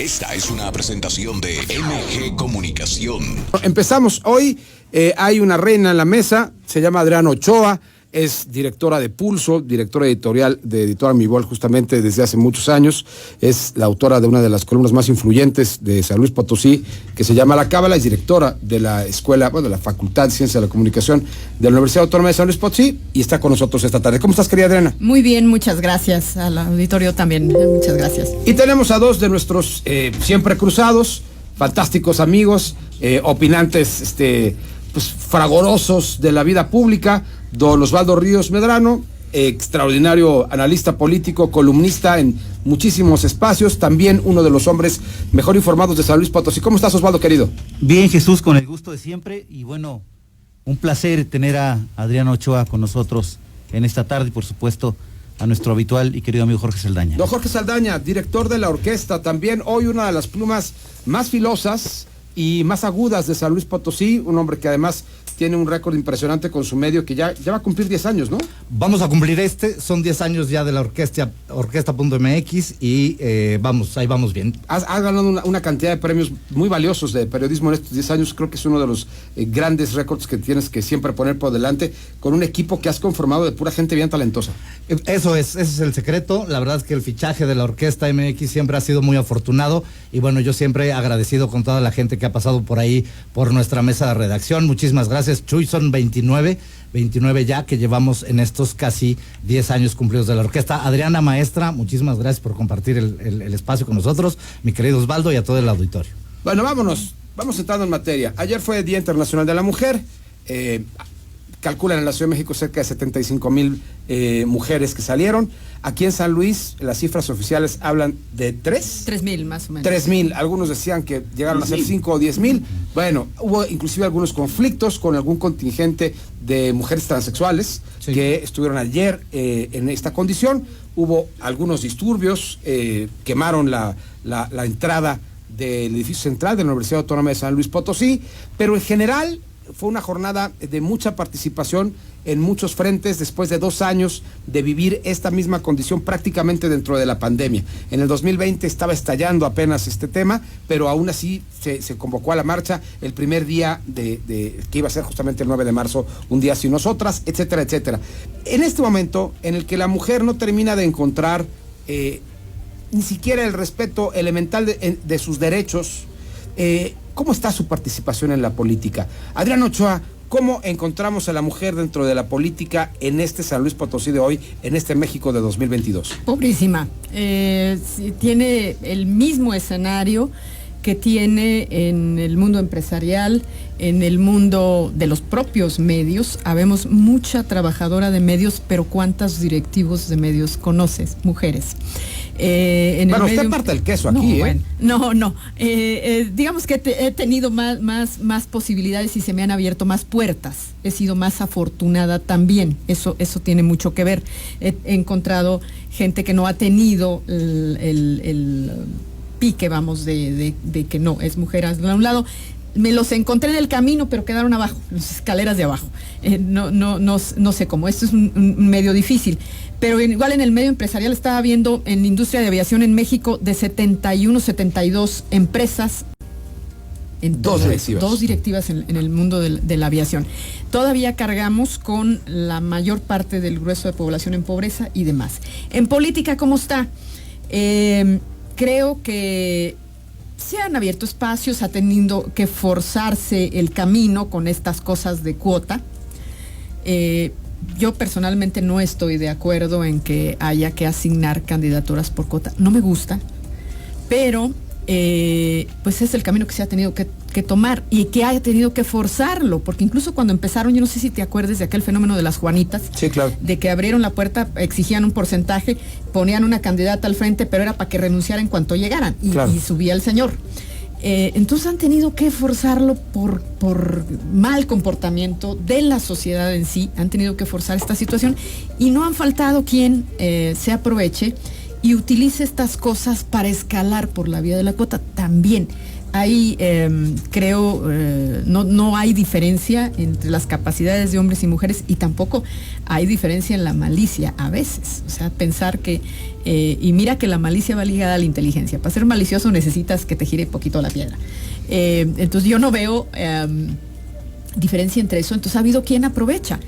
Esta es una presentación de MG Comunicación. Empezamos hoy. Hay una reina en la mesa, se llama Adriana Ochoa, es directora de Pulso, directora editorial de Editora Mi Bol justamente desde hace muchos años. Es la autora de una de las columnas más influyentes de San Luis Potosí, que se llama La Cábala, es directora de la escuela, de la Facultad de Ciencias de la Comunicación de la Universidad Autónoma de San Luis Potosí y está con nosotros esta tarde. ¿Cómo estás, querida Adriana? Muy bien, muchas gracias. Al auditorio también, muchas gracias. Y tenemos a dos de nuestros siempre cruzados, fantásticos amigos, opinantes, pues fragorosos de la vida pública, don Osvaldo Ríos Medrano, extraordinario analista político, columnista en muchísimos espacios, también uno de los hombres mejor informados de San Luis Potosí. ¿Cómo estás, Osvaldo, querido? Bien, Jesús, con el gusto de siempre, y bueno, un placer tener a Adriana Ochoa con nosotros en esta tarde, y por supuesto a nuestro habitual y querido amigo Jorge Saldaña. Don Jorge Saldaña, director de la orquesta, también hoy una de las plumas más filosas y más agudas de San Luis Potosí, un hombre que además tiene un récord impresionante con su medio que ya va a cumplir 10 años, ¿no? Vamos a cumplir son 10 años ya de la orquesta.mx y ahí vamos bien. Has ganado una cantidad de premios muy valiosos de periodismo en estos 10 años, creo que es uno de los grandes récords que tienes que siempre poner por delante, con un equipo que has conformado de pura gente bien talentosa. Ese es el secreto. La verdad es que el fichaje de la Orquesta MX siempre ha sido muy afortunado y bueno, yo siempre agradecido con toda la gente que ha pasado por ahí, por nuestra mesa de redacción. Muchísimas gracias, Chuy. Son 29 ya que llevamos en estos casi 10 años cumplidos de la orquesta. Adriana, maestra, muchísimas gracias por compartir el espacio con nosotros, mi querido Osvaldo, y a todo el auditorio. Bueno, vamos entrando en materia. Ayer fue Día Internacional de la Mujer. Calculan en la Ciudad de México cerca de 75,000 mujeres que salieron. Aquí en San Luis las cifras oficiales hablan de 3,000 más o menos. 3,000, algunos decían que llegaron a ser 5 o 10,000. Bueno, hubo inclusive algunos conflictos con algún contingente de mujeres transexuales, sí, que estuvieron ayer en esta condición. Hubo algunos disturbios, quemaron la entrada del edificio central de la Universidad Autónoma de San Luis Potosí, pero en general fue una jornada de mucha participación en muchos frentes después de 2 años de vivir esta misma condición prácticamente dentro de la pandemia. En el 2020 estaba estallando apenas este tema, pero aún así se convocó a la marcha el primer día que iba a ser justamente el 9 de marzo, un día sin nosotras, etcétera, etcétera. En este momento en el que la mujer no termina de encontrar ni siquiera el respeto elemental de sus derechos, ¿cómo está su participación en la política? Adriana Ochoa, ¿cómo encontramos a la mujer dentro de la política en este San Luis Potosí de hoy, en este México de 2022? Pobrísima. Tiene el mismo escenario que tiene en el mundo empresarial, en el mundo de los propios medios. Habemos mucha trabajadora de medios, pero ¿cuántos directivos de medios conoces? Mujeres. Bueno, usted parte el queso aquí, no, bueno, digamos que he tenido más posibilidades y se me han abierto más puertas. He sido más afortunada también. Eso tiene mucho que ver. He encontrado gente que no ha tenido el pique, vamos, de que no, es mujer a un lado. Me los encontré en el camino, pero quedaron abajo, en las escaleras de abajo. No sé cómo. Esto es un medio difícil. Pero igual en el medio empresarial estaba viendo en la industria de aviación en México de 72 empresas. Dos directivas en el mundo de la aviación. Todavía cargamos con la mayor parte del grueso de población en pobreza y demás. En política, ¿cómo está? Creo que se han abierto espacios, ha tenido que forzarse el camino con estas cosas de cuota. Yo personalmente no estoy de acuerdo en que haya que asignar candidaturas por cuota. No me gusta, pero pues es el camino que se ha tenido que tomar y que haya tenido que forzarlo, porque incluso cuando empezaron, yo no sé si te acuerdes de aquel fenómeno de las Juanitas, sí, claro, de que abrieron la puerta, exigían un porcentaje, ponían una candidata al frente, pero era para que renunciara en cuanto llegaran y, claro, y subía el señor. Entonces han tenido que forzarlo por mal comportamiento de la sociedad en sí, han tenido que forzar esta situación y no han faltado quien se aproveche y utilice estas cosas para escalar por la vía de la cuota. También hay, creo, no hay diferencia entre las capacidades de hombres y mujeres, y tampoco hay diferencia en la malicia a veces. O sea, pensar que, y mira que la malicia va ligada a la inteligencia. Para ser malicioso necesitas que te gire poquito la piedra. Entonces yo no veo diferencia entre eso. Entonces ha habido quien aprovecha.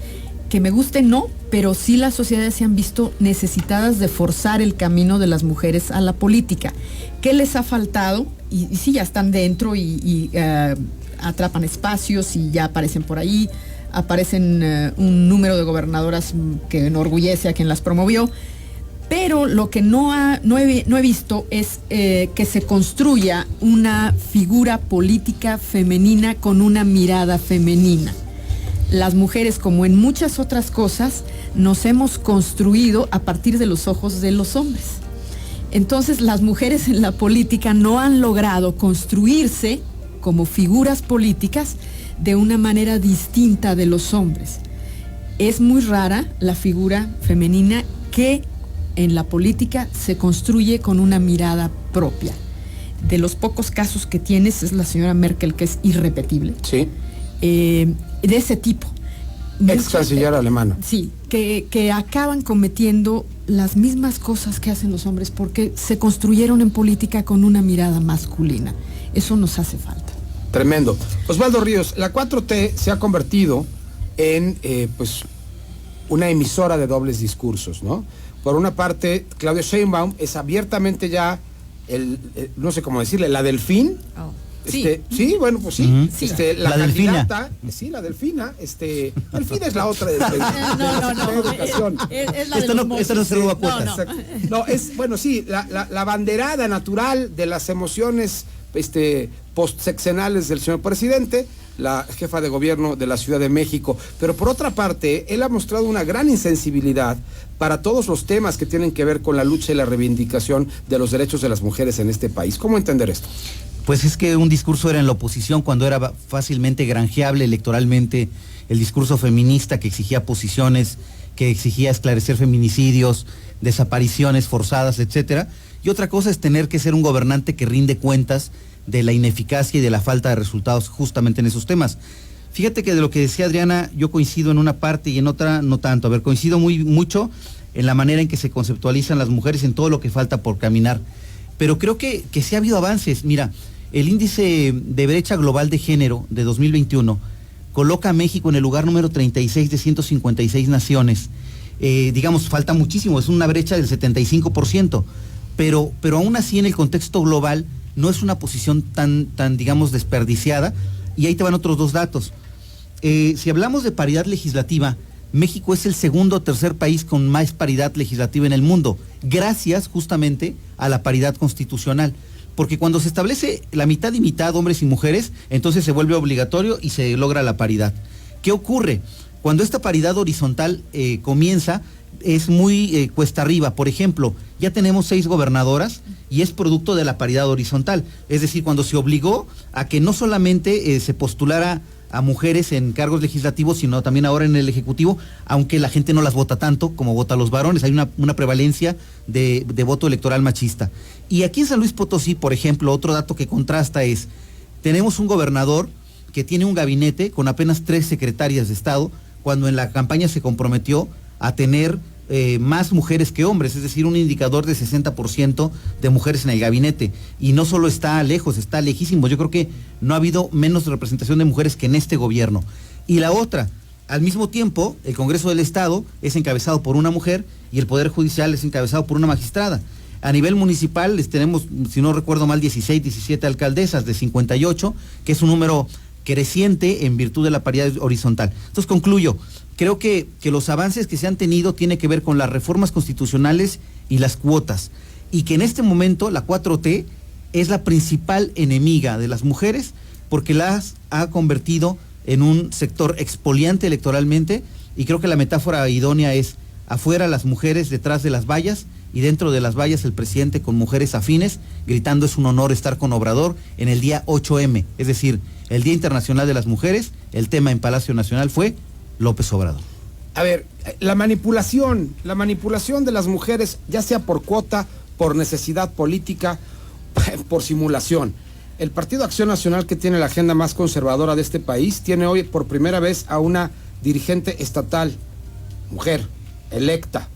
Que me guste, no, pero sí las sociedades se han visto necesitadas de forzar el camino de las mujeres a la política. ¿Qué les ha faltado? Y sí, ya están dentro y atrapan espacios y ya aparecen por ahí, aparecen un número de gobernadoras que enorgullece a quien las promovió, pero lo que no he visto es que se construya una figura política femenina con una mirada femenina. Las mujeres, como en muchas otras cosas, nos hemos construido a partir de los ojos de los hombres. Entonces, las mujeres en la política no han logrado construirse como figuras políticas de una manera distinta de los hombres. Es muy rara la figura femenina que en la política se construye con una mirada propia. De los pocos casos que tienes es la señora Merkel, que es irrepetible. Sí. De ese tipo. Ex canciller alemana. Sí, que acaban cometiendo las mismas cosas que hacen los hombres porque se construyeron en política con una mirada masculina. Eso nos hace falta. Tremendo. Osvaldo Ríos, la 4T se ha convertido en pues una emisora de dobles discursos, ¿no? Por una parte, Claudia Sheinbaum es abiertamente ya no sé cómo decirle, la delfín. Oh. Sí, bueno, pues sí. Uh-huh. La candidata, sí, la delfina, delfina es la otra de educación. Es la esta no se roba cuotas. No, es, bueno, sí, la banderada natural de las emociones postsexenales del señor presidente, la jefa de gobierno de la Ciudad de México. Pero por otra parte, él ha mostrado una gran insensibilidad para todos los temas que tienen que ver con la lucha y la reivindicación de los derechos de las mujeres en este país. ¿Cómo entender esto? Pues es que un discurso era en la oposición cuando era fácilmente granjeable electoralmente, el discurso feminista que exigía posiciones, que exigía esclarecer feminicidios, desapariciones forzadas, etcétera. Y otra cosa es tener que ser un gobernante que rinde cuentas de la ineficacia y de la falta de resultados justamente en esos temas. Fíjate que de lo que decía Adriana, yo coincido en una parte y en otra no tanto. A ver, coincido mucho en la manera en que se conceptualizan las mujeres, en todo lo que falta por caminar. Pero creo que sí ha habido avances. Mira, el índice de brecha global de género de 2021 coloca a México en el lugar número 36 de 156 naciones. Digamos, falta muchísimo, es una brecha del 75%, pero aún así en el contexto global no es una posición tan digamos, desperdiciada. Y ahí te van otros dos datos. Si hablamos de paridad legislativa, México es el segundo o tercer país con más paridad legislativa en el mundo, gracias justamente a la paridad constitucional. Porque cuando se establece la mitad y mitad, hombres y mujeres, entonces se vuelve obligatorio y se logra la paridad. ¿Qué ocurre? Cuando esta paridad horizontal comienza, es muy cuesta arriba. Por ejemplo, ya tenemos 6 gobernadoras y es producto de la paridad horizontal. Es decir, cuando se obligó a que no solamente se postulara a mujeres en cargos legislativos, sino también ahora en el Ejecutivo, aunque la gente no las vota tanto como vota a los varones, hay una prevalencia de voto electoral machista. Y aquí en San Luis Potosí, por ejemplo, otro dato que contrasta es, tenemos un gobernador que tiene un gabinete con apenas 3 secretarias de Estado, cuando en la campaña se comprometió a tener más mujeres que hombres, es decir, un indicador de 60% de mujeres en el gabinete. Y no solo está lejos, está lejísimo. Yo creo que no ha habido menos representación de mujeres que en este gobierno. Y la otra, al mismo tiempo, el Congreso del Estado es encabezado por una mujer y el Poder Judicial es encabezado por una magistrada. A nivel municipal tenemos, si no recuerdo mal, 16, 17 alcaldesas de 58, que es un número creciente en virtud de la paridad horizontal. Entonces concluyo, creo que los avances que se han tenido tienen que ver con las reformas constitucionales y las cuotas, y que en este momento la 4T es la principal enemiga de las mujeres porque las ha convertido en un sector expoliante electoralmente, y creo que la metáfora idónea es afuera las mujeres detrás de las vallas y dentro de las vallas el presidente con mujeres afines gritando es un honor estar con Obrador en el día 8M, es decir, el Día Internacional de las Mujeres. El tema en Palacio Nacional fue López Obrador. A ver, la manipulación de las mujeres, ya sea por cuota por necesidad política, por simulación. El Partido Acción Nacional, que tiene la agenda más conservadora de este país, tiene hoy por primera vez a una dirigente estatal, mujer, electa,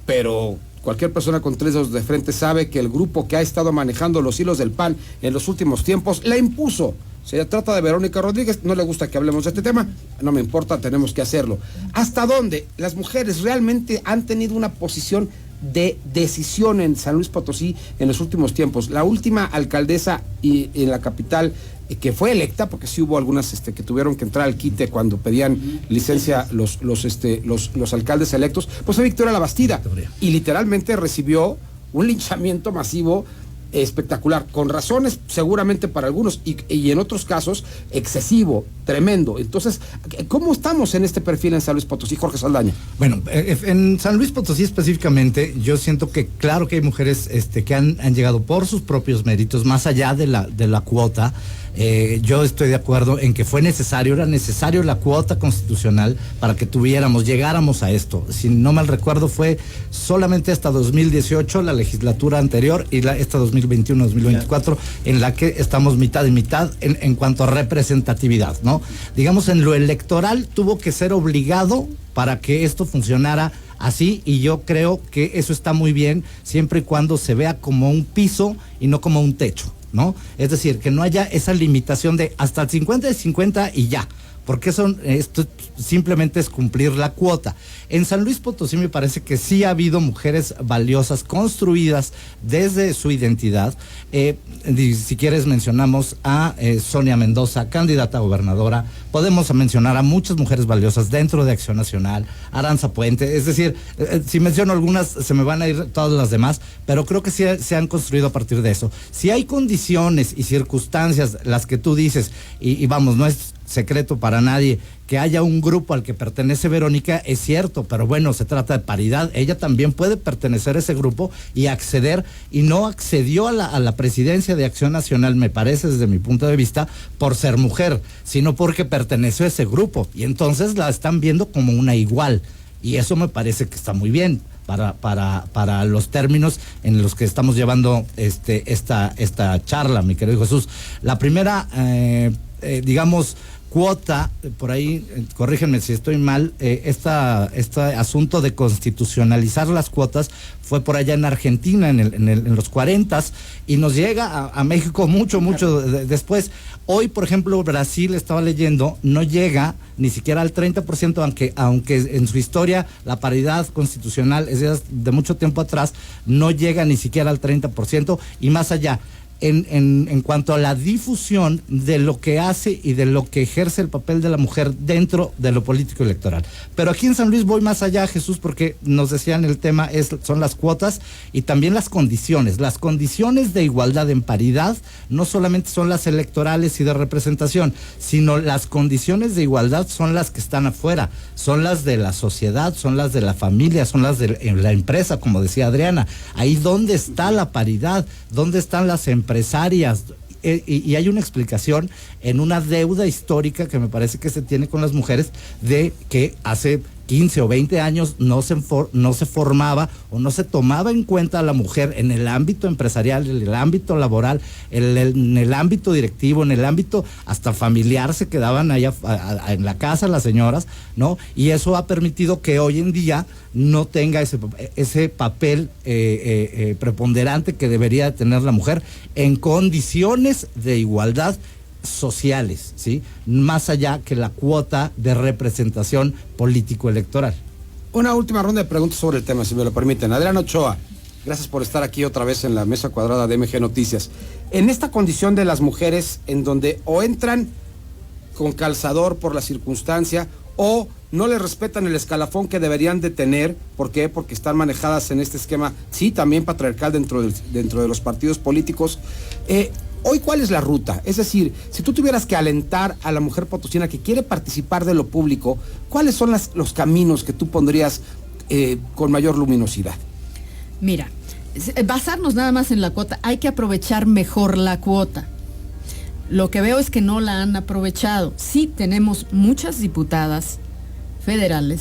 pero cualquier persona con 3 dedos de frente sabe que el grupo que ha estado manejando los hilos del PAN en los últimos tiempos la impuso. Se trata de Verónica Rodríguez, no le gusta que hablemos de este tema, no me importa, tenemos que hacerlo. ¿Hasta dónde las mujeres realmente han tenido una posición de decisión en San Luis Potosí en los últimos tiempos? La última alcaldesa en la capital que fue electa, porque sí hubo algunas que tuvieron que entrar al quite cuando pedían licencia los alcaldes electos, pues fue Victoria Labastida, y literalmente recibió un linchamiento masivo espectacular, con razones seguramente para algunos y en otros casos excesivo, tremendo. Entonces, ¿cómo estamos en este perfil en San Luis Potosí, Jorge Saldaña? Bueno, en San Luis Potosí específicamente, yo siento que claro que hay mujeres que han llegado por sus propios méritos, más allá de la cuota. Yo estoy de acuerdo en que era necesario la cuota constitucional para que llegáramos a esto. Si no mal recuerdo, fue solamente hasta 2018, la legislatura anterior, y esta 2021-2024, en la que estamos mitad y mitad en cuanto a representatividad, ¿no? Digamos, en lo electoral tuvo que ser obligado para que esto funcionara así, y yo creo que eso está muy bien, siempre y cuando se vea como un piso y no como un techo, ¿no? Es decir, que no haya esa limitación de hasta el 50 y 50 y ya, porque esto simplemente es cumplir la cuota. En San Luis Potosí me parece que sí ha habido mujeres valiosas construidas desde su identidad. Si quieres mencionamos a Sonia Mendoza, candidata a gobernadora. Podemos mencionar a muchas mujeres valiosas dentro de Acción Nacional, Aranza Puente. Es decir, si menciono algunas se me van a ir todas las demás, pero creo que sí se han construido a partir de eso. Si hay condiciones y circunstancias, las que tú dices, y vamos, no es secreto para nadie que haya un grupo al que pertenece Verónica, es cierto, pero bueno, se trata de paridad. Ella también puede pertenecer a ese grupo y acceder, y no accedió a la presidencia de Acción Nacional, me parece, desde mi punto de vista, por ser mujer, sino porque perteneció a ese grupo, y entonces la están viendo como una igual, y eso me parece que está muy bien para los términos en los que estamos llevando esta charla, mi querido Jesús. La primera, digamos, cuota, por ahí, corrígenme si estoy mal, este asunto de constitucionalizar las cuotas fue por allá en Argentina en los 40s, y nos llega a México mucho después. Hoy, por ejemplo, Brasil, estaba leyendo, no llega ni siquiera al 30%, aunque en su historia la paridad constitucional es de mucho tiempo atrás, no llega ni siquiera al 30%, y más allá. En cuanto a la difusión de lo que hace y de lo que ejerce el papel de la mujer dentro de lo político electoral. Pero aquí en San Luis voy más allá, Jesús, porque nos decían el tema son las cuotas y también las condiciones. Las condiciones de igualdad en paridad no solamente son las electorales y de representación, sino las condiciones de igualdad son las que están afuera, son las de la sociedad, son las de la familia, son las de la empresa, como decía Adriana. Ahí donde está la paridad, dónde están las empresarias, y hay una explicación en una deuda histórica que me parece que se tiene con las mujeres, de que hace 15 o 20 años no se formaba o no se tomaba en cuenta a la mujer en el ámbito empresarial, en el ámbito laboral, en el ámbito directivo, en el ámbito hasta familiar. Se quedaban allá en la casa las señoras, ¿no? Y eso ha permitido que hoy en día no tenga ese papel preponderante que debería tener la mujer en condiciones de igualdad sociales, ¿sí? Más allá que la cuota de representación político-electoral. Una última ronda de preguntas sobre el tema, si me lo permiten. Adriano Ochoa, gracias por estar aquí otra vez en la mesa cuadrada de MG Noticias. En esta condición de las mujeres, en donde o entran con calzador por la circunstancia, o no les respetan el escalafón que deberían de tener. ¿Por qué? Porque están manejadas en este esquema, sí, también patriarcal dentro de los partidos políticos. Hoy, ¿cuál es la ruta? Es decir, si tú tuvieras que alentar a la mujer potosina que quiere participar de lo público, ¿cuáles son los caminos que tú pondrías con mayor luminosidad? Mira, basarnos nada más en la cuota, hay que aprovechar mejor la cuota. Lo que veo es que no la han aprovechado. Sí tenemos muchas diputadas federales,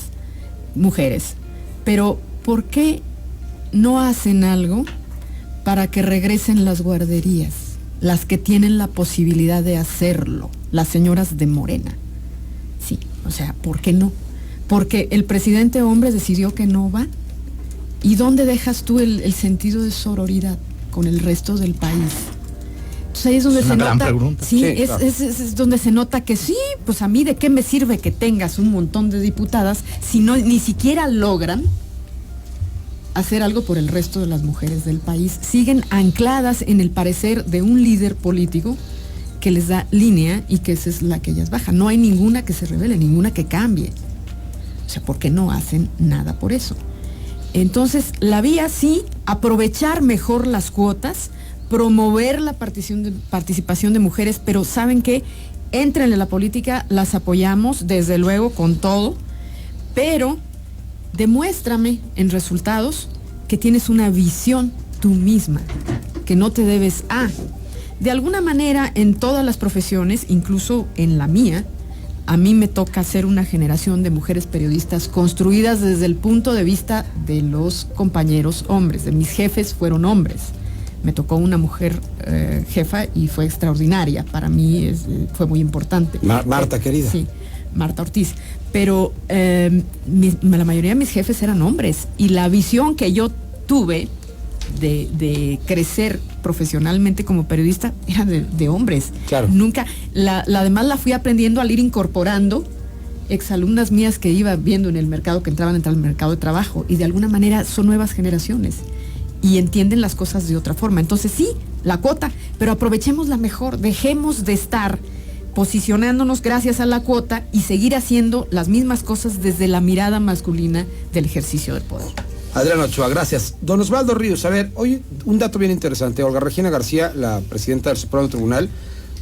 mujeres, pero ¿por qué no hacen algo para que regresen las guarderías, las que tienen la posibilidad de hacerlo, las señoras de Morena. Sí, o sea, ¿por qué no? Porque el presidente hombre decidió que no va. ¿Y dónde dejas tú el sentido de sororidad con el resto del país? Entonces ahí es donde se nota. Pregunta. Sí, Sí, claro. es donde se nota que sí, pues a mí de qué me sirve que tengas un montón de diputadas si no ni siquiera logran hacer algo por el resto de las mujeres del país. Siguen ancladas en el parecer de un líder político que les da línea y que esa es la que ellas bajan. No hay ninguna que se revele, ninguna que cambie. O sea, ¿por qué no hacen nada por eso? Entonces, la vía sí, aprovechar mejor las cuotas, promover la participación de mujeres, pero ¿saben qué? Entren en la política, las apoyamos, desde luego, con todo, pero demuéstrame en resultados que tienes una visión tú misma, que no te debes a. De alguna manera, en todas las profesiones, incluso en la mía, a mí me toca ser una generación de mujeres periodistas construidas desde el punto de vista de los compañeros hombres. De mis jefes fueron hombres. Me tocó una mujer jefa y fue extraordinaria. Para mí fue muy importante. Marta, querida. Sí, Marta Ortiz. Pero la mayoría de mis jefes eran hombres. Y la visión que yo tuve de crecer profesionalmente como periodista era de hombres. Claro. Nunca, la demás la fui aprendiendo al ir incorporando exalumnas mías que iba viendo en el mercado, que entraban al mercado de trabajo, y de alguna manera son nuevas generaciones y entienden las cosas de otra forma. Entonces sí, la cuota, pero aprovechémosla mejor, dejemos de estar posicionándonos gracias a la cuota y seguir haciendo las mismas cosas desde la mirada masculina del ejercicio del poder. Adriana Ochoa, gracias. Don Osvaldo Ríos, a ver, hoy un dato bien interesante. Olga Regina García, la presidenta del Supremo Tribunal,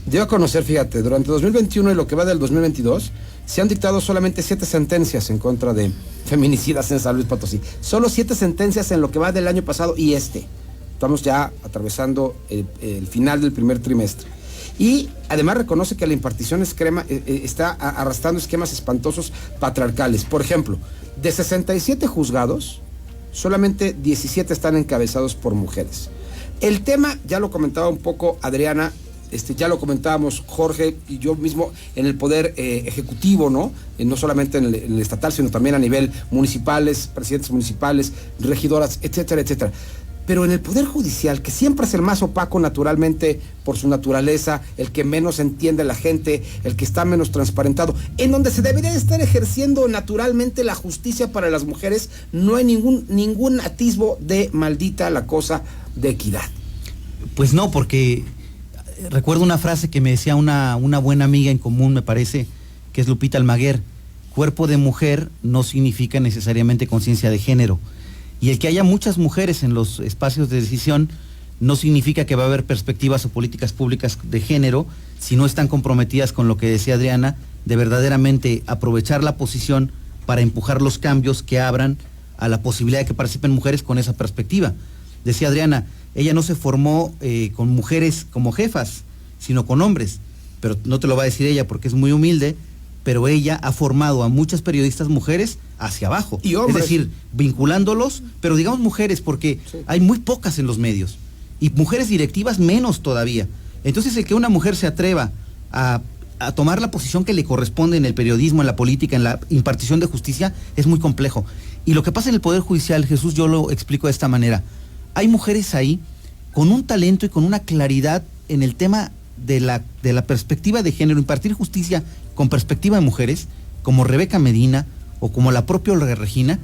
dio a conocer, fíjate, durante 2021 y lo que va del 2022, se han dictado solamente 7 sentencias en contra de feminicidas en San Luis Potosí. Solo 7 sentencias en lo que va del año pasado y este. Estamos ya atravesando el final del primer trimestre. Y además reconoce que la impartición está arrastrando esquemas espantosos patriarcales. Por ejemplo, de 67 juzgados, solamente 17 están encabezados por mujeres. El tema, ya lo comentaba un poco Adriana, ya lo comentábamos Jorge y yo mismo en el poder ejecutivo, ¿no? No solamente en el estatal, sino también a nivel municipales, presidentes municipales, regidoras, etcétera, etcétera. Pero en el poder judicial, que siempre es el más opaco naturalmente por su naturaleza, el que menos entiende a la gente, el que está menos transparentado, en donde se debería estar ejerciendo naturalmente la justicia para las mujeres, no hay ningún atisbo de maldita la cosa de equidad. Pues no, porque recuerdo una frase que me decía una buena amiga en común, me parece, que es Lupita Almaguer: cuerpo de mujer no significa necesariamente conciencia de género. Y el que haya muchas mujeres en los espacios de decisión no significa que va a haber perspectivas o políticas públicas de género si no están comprometidas con lo que decía Adriana, de verdaderamente aprovechar la posición para empujar los cambios que abran a la posibilidad de que participen mujeres con esa perspectiva. Decía Adriana, ella no se formó con mujeres como jefas, sino con hombres, pero no te lo va a decir ella porque es muy humilde, pero ella ha formado a muchas periodistas mujeres hacia abajo. Y hombres. Es decir, vinculándolos, pero digamos mujeres, porque sí, hay muy pocas en los medios. Y mujeres directivas menos todavía. Entonces el que una mujer se atreva a tomar la posición que le corresponde en el periodismo, en la política, en la impartición de justicia, es muy complejo. Y lo que pasa en el Poder Judicial, Jesús, yo lo explico de esta manera. Hay mujeres ahí con un talento y con una claridad en el tema de la perspectiva de género, impartir justicia con perspectiva de mujeres, como Rebeca Medina o como la propia Olga Regina,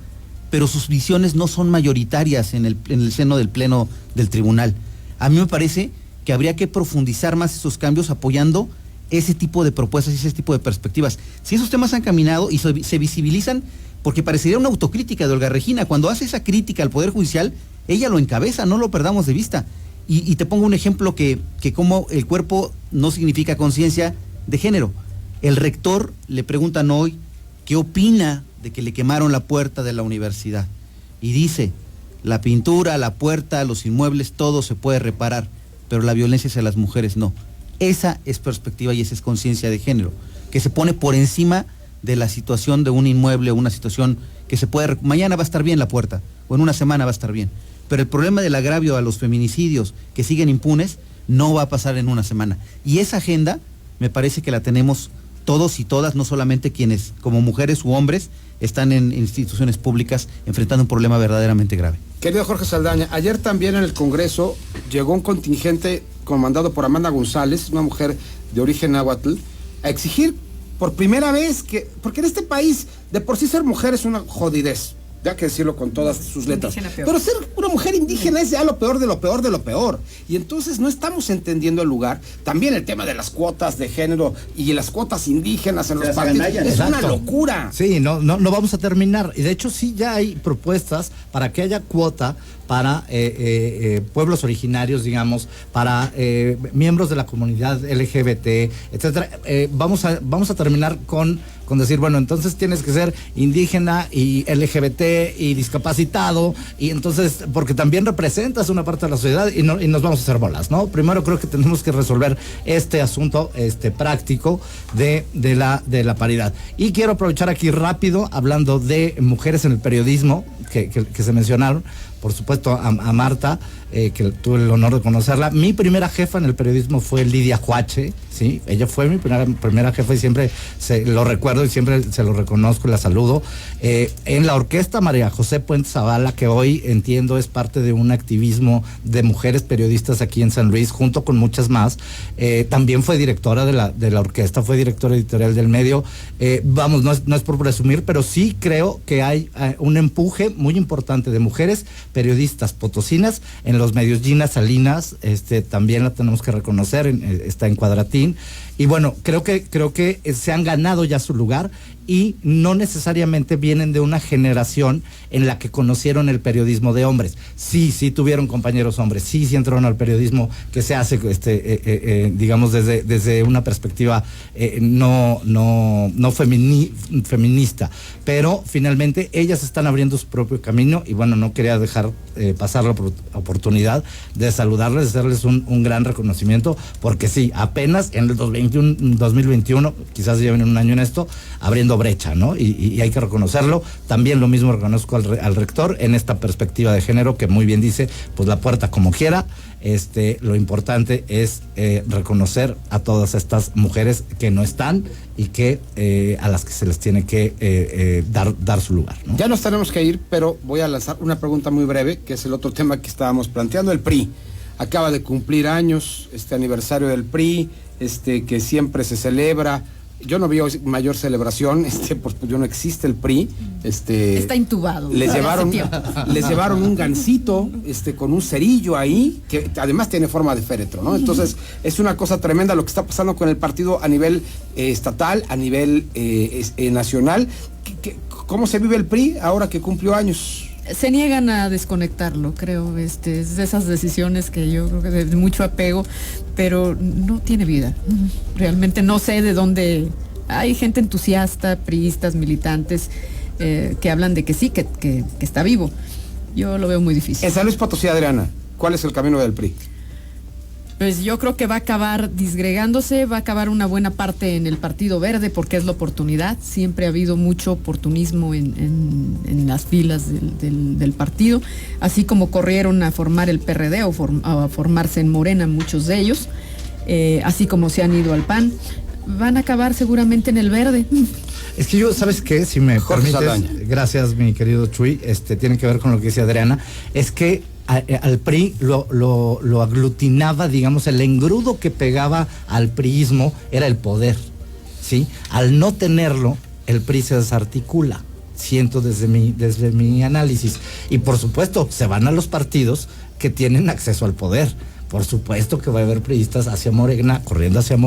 pero sus visiones no son mayoritarias en el seno del Pleno del Tribunal. A mí me parece que habría que profundizar más esos cambios apoyando ese tipo de propuestas y ese tipo de perspectivas. Si esos temas han caminado y se visibilizan, porque parecería una autocrítica de Olga Regina, cuando hace esa crítica al Poder Judicial, ella lo encabeza, no lo perdamos de vista. Y te pongo un ejemplo que como el cuerpo no significa conciencia de género. El rector le preguntan hoy qué opina de que le quemaron la puerta de la universidad. Y dice, la pintura, la puerta, los inmuebles, todo se puede reparar, pero la violencia hacia las mujeres no. Esa es perspectiva y esa es conciencia de género, que se pone por encima de la situación de un inmueble o una situación que se puede... Mañana va a estar bien la puerta, o en una semana va a estar bien. pero el problema del agravio a los feminicidios que siguen impunes no va a pasar en una semana. Y esa agenda me parece que la tenemos todos y todas, no solamente quienes como mujeres u hombres están en instituciones públicas enfrentando un problema verdaderamente grave. Querido Jorge Saldaña, ayer también en el Congreso llegó un contingente comandado por Amanda González, una mujer de origen náhuatl, a exigir por primera vez porque en este país de por sí ser mujer es una jodidez, ya que decirlo con todas sus letras, pero ser una mujer indígena es ya lo peor de lo peor de lo peor, y entonces no estamos entendiendo el lugar. También el tema de las cuotas de género y las cuotas indígenas en los partidos es una locura. Sí, no vamos a terminar, y de hecho sí ya hay propuestas para que haya cuota para pueblos originarios, digamos, para miembros de la comunidad LGBT, etcétera. Vamos a terminar con decir, bueno, entonces tienes que ser indígena y LGBT y discapacitado, y entonces, porque también representas una parte de la sociedad y nos vamos a hacer bolas, ¿no? Primero creo que tenemos que resolver este asunto práctico de la paridad. Y quiero aprovechar aquí rápido, hablando de mujeres en el periodismo, que se mencionaron, por supuesto a Marta, que tuve el honor de conocerla. Mi primera jefa en el periodismo fue Lidia Huache, ¿sí? Ella fue mi primera jefa y siempre lo recuerdo y siempre se lo reconozco y la saludo. En la orquesta María José Puente Zavala, que hoy entiendo es parte de un activismo de mujeres periodistas aquí en San Luis, junto con muchas más. También fue directora de la orquesta, fue directora editorial del medio. Vamos, no es por presumir, pero sí creo que hay un empuje muy importante de mujeres periodistas potosinas en los medios. Gina Salinas, también la tenemos que reconocer, está en Cuadratín, y bueno, creo que se han ganado ya su lugar, y no necesariamente vienen de una generación en la que conocieron el periodismo de hombres. Sí tuvieron compañeros hombres, sí entraron al periodismo que se hace, digamos, desde una perspectiva no feminista, pero finalmente ellas están abriendo su propio camino, y bueno, no quería dejar pasar la oportunidad de saludarles, de hacerles un gran reconocimiento, porque sí, apenas en el 2021, quizás lleven un año en esto, abriendo brecha, ¿no? Y hay que reconocerlo. También lo mismo reconozco al rector en esta perspectiva de género, que muy bien dice, pues la puerta como quiera. Lo importante es reconocer a todas estas mujeres que no están y que a las que se les tiene que dar su lugar, ¿no? Ya nos tenemos que ir, pero voy a lanzar una pregunta muy breve, que es el otro tema que estábamos planteando. El PRI acaba de cumplir años, este aniversario del PRI, que siempre se celebra. Yo no vi mayor celebración, porque yo no existe el PRI. Está intubado. Les llevaron un gansito, con un cerillo ahí, que además tiene forma de féretro, ¿no? Entonces, es una cosa tremenda lo que está pasando con el partido a nivel estatal, a nivel nacional. ¿Cómo se vive el PRI ahora que cumplió años? Se niegan a desconectarlo, creo. Es de esas decisiones que yo creo que de mucho apego, pero no tiene vida. Realmente no sé de dónde. Hay gente entusiasta, priistas, militantes, que hablan de que sí, que está vivo. Yo lo veo muy difícil. En San Luis Potosí, Adriana, ¿cuál es el camino del PRI? Pues yo creo que va a acabar disgregándose, va a acabar una buena parte en el Partido Verde, porque es la oportunidad. Siempre ha habido mucho oportunismo en las filas del partido, así como corrieron a formar el PRD o a formarse en Morena muchos de ellos, así como se han ido al PAN. Van a acabar seguramente en el Verde. Es que yo, ¿sabes qué? Si me permites, gracias mi querido Chuy, tiene que ver con lo que dice Adriana, es que al PRI lo aglutinaba, digamos, el engrudo que pegaba al priismo era el poder, ¿sí? Al no tenerlo, el PRI se desarticula, siento desde mi análisis, y por supuesto se van a los partidos que tienen acceso al poder. Por supuesto que va a haber priistas hacia Morena, corriendo hacia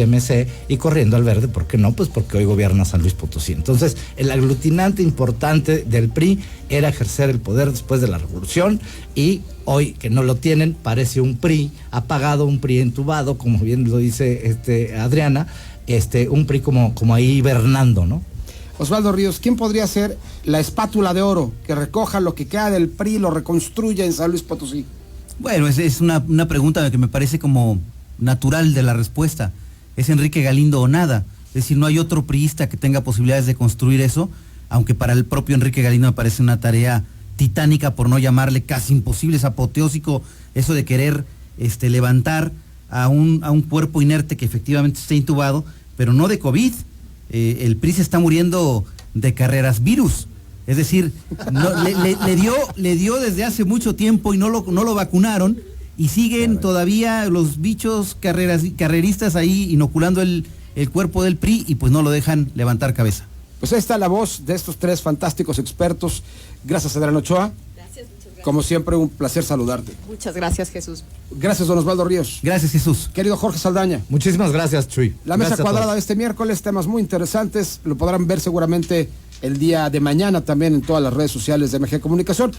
MC y corriendo al Verde. ¿Por qué no? Pues porque hoy gobierna San Luis Potosí. Entonces, el aglutinante importante del PRI era ejercer el poder después de la revolución, y hoy que no lo tienen, parece un PRI apagado, un PRI entubado, como bien lo dice Adriana, un PRI como ahí hibernando, ¿no? Osvaldo Ríos, ¿quién podría ser la espátula de oro que recoja lo que queda del PRI y lo reconstruya en San Luis Potosí? Bueno, es una pregunta que me parece como natural de la respuesta. Es Enrique Galindo o nada. Es decir, no hay otro priista que tenga posibilidades de construir eso, aunque para el propio Enrique Galindo me parece una tarea titánica, por no llamarle casi imposible, es apoteósico eso de querer levantar a un cuerpo inerte que efectivamente está intubado, pero no de COVID. El PRI se está muriendo de carreras virus. Es decir, le dio desde hace mucho tiempo y no lo vacunaron, y siguen todavía los bichos carreristas ahí inoculando el cuerpo del PRI, y pues no lo dejan levantar cabeza. Pues ahí está la voz de estos tres fantásticos expertos. Gracias, Adriana Ochoa. Gracias, muchas gracias. Como siempre, un placer saludarte. Muchas gracias, Jesús. Gracias, don Osvaldo Ríos. Gracias, Jesús. Querido Jorge Saldaña. Muchísimas gracias, Chuy. La mesa Gracias a cuadrada todos. de este miércoles, temas muy interesantes. Lo podrán ver seguramente el día de mañana también en todas las redes sociales de MG Comunicación.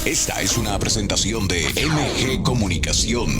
Esta es una presentación de MG Comunicación.